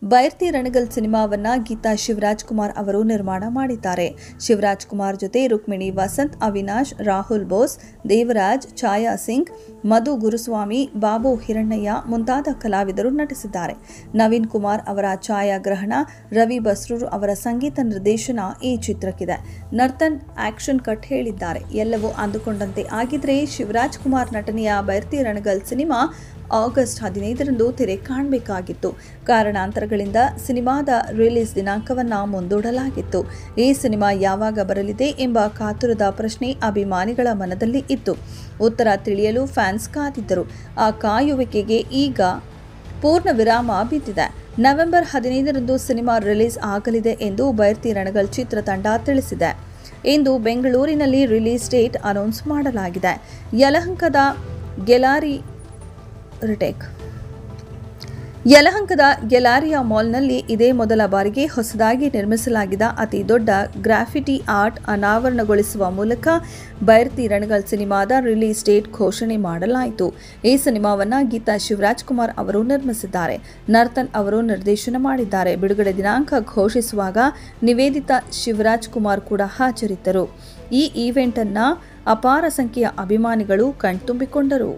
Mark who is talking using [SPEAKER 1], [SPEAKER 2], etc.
[SPEAKER 1] ಬೈರ್ತಿ ರಣಗಲ್ ಸಿನಿಮಾವನ್ನ ಗೀತಾ ಶಿವರಾಜ್ ಕುಮಾರ್ ಅವರು ನಿರ್ಮಾಣ ಮಾಡಿದ್ದಾರೆ. ಶಿವರಾಜ್ ಕುಮಾರ್ ಜೊತೆ ರುಕ್ಮಿಣಿ ವಸಂತ್, ಅವಿನಾಶ್, ರಾಹುಲ್ ಬೋಸ್, ದೇವರಾಜ್, ಛಾಯಾ ಸಿಂಗ್, ಮಧು ಗುರುಸ್ವಾಮಿ, ಬಾಬು ಹಿರಣ್ಣಯ್ಯ ಮುಂತಾದ ಕಲಾವಿದರು ನಟಿಸಿದ್ದಾರೆ. ನವೀನ್ ಕುಮಾರ್ ಅವರ ಛಾಯಾಗ್ರಹಣ, ರವಿ ಬಸ್ರೂರ್ ಅವರ ಸಂಗೀತ ನಿರ್ದೇಶನ ಈ ಚಿತ್ರಕ್ಕಿದೆ. ನರ್ತನ್ ಆಕ್ಷನ್ ಕಟ್ ಹೇಳಿದ್ದಾರೆ. ಎಲ್ಲವೂ ಅಂದುಕೊಂಡಂತೆ ಆಗಿದ್ರೆ ಶಿವರಾಜ್ ಕುಮಾರ್ ನಟನೆಯ ಬೈರ್ತಿ ರಣಗಲ್ ಸಿನಿಮಾ ಆಗಸ್ಟ್ 15ರಂದು ತೆರೆ ಕಾಣಬೇಕಾಗಿತ್ತು. ಕಾರಣಾಂತರಗಳಿಂದ ಸಿನಿಮಾದ ರಿಲೀಸ್ ದಿನಾಂಕವನ್ನು ಮುಂದೂಡಲಾಗಿತ್ತು. ಈ ಸಿನಿಮಾ ಯಾವಾಗ ಬರಲಿದೆ ಎಂಬ ಕಾತುರದ ಪ್ರಶ್ನೆ ಅಭಿಮಾನಿಗಳ ಮನದಲ್ಲಿ ಇತ್ತು. ಉತ್ತರ ತಿಳಿಯಲು ಫ್ಯಾನ್ಸ್ ಕಾದಿದ್ದರು. ಆ ಕಾಯುವಿಕೆಗೆ ಈಗ ಪೂರ್ಣ ವಿರಾಮ ಬಿದ್ದಿದೆ. ನವೆಂಬರ್ 15ರಂದು ಸಿನಿಮಾ ರಿಲೀಸ್ ಆಗಲಿದೆ ಎಂದು ಬೈರ್ತಿ ರಣಗಲ್ ಚಿತ್ರತಂಡ ತಿಳಿಸಿದೆ. ಇಂದು ಬೆಂಗಳೂರಿನಲ್ಲಿ ರಿಲೀಸ್ ಡೇಟ್ ಅನೌನ್ಸ್ ಮಾಡಲಾಗಿದೆ. ಯಲಹಂಕದ ಗೆಲಾರಿಯಾ ಮಾಲ್ನಲ್ಲಿ ಇದೇ ಮೊದಲ ಬಾರಿಗೆ ಹೊಸದಾಗಿ ನಿರ್ಮಿಸಲಾಗಿದ್ದ ಅತಿ ದೊಡ್ಡ ಗ್ರಾಫಿಟಿ ಆರ್ಟ್ ಅನಾವರಣಗೊಳಿಸುವ ಮೂಲಕ ಬೈರ್ತಿ ರಣಗಲ್ ಸಿನಿಮಾದ ರಿಲೀಸ್ ಡೇಟ್ ಘೋಷಣೆ ಮಾಡಲಾಯಿತು. ಈ ಸಿನಿಮಾವನ್ನು ಗೀತಾ ಶಿವರಾಜ್ ಕುಮಾರ್ ಅವರು ನಿರ್ಮಿಸಿದ್ದಾರೆ. ನರ್ತನ್ ಅವರು ನಿರ್ದೇಶನ ಮಾಡಿದ್ದಾರೆ. ಬಿಡುಗಡೆ ದಿನಾಂಕ ಘೋಷಿಸುವಾಗ ನಿವೇದಿತಾ ಶಿವರಾಜ್ ಕುಮಾರ್ ಕೂಡ ಹಾಜರಿದ್ದರು. ಈ ಈವೆಂಟ್ ಅನ್ನು ಅಪಾರ ಸಂಖ್ಯೆಯ ಅಭಿಮಾನಿಗಳು ಕಣ್ತುಂಬಿಕೊಂಡರು.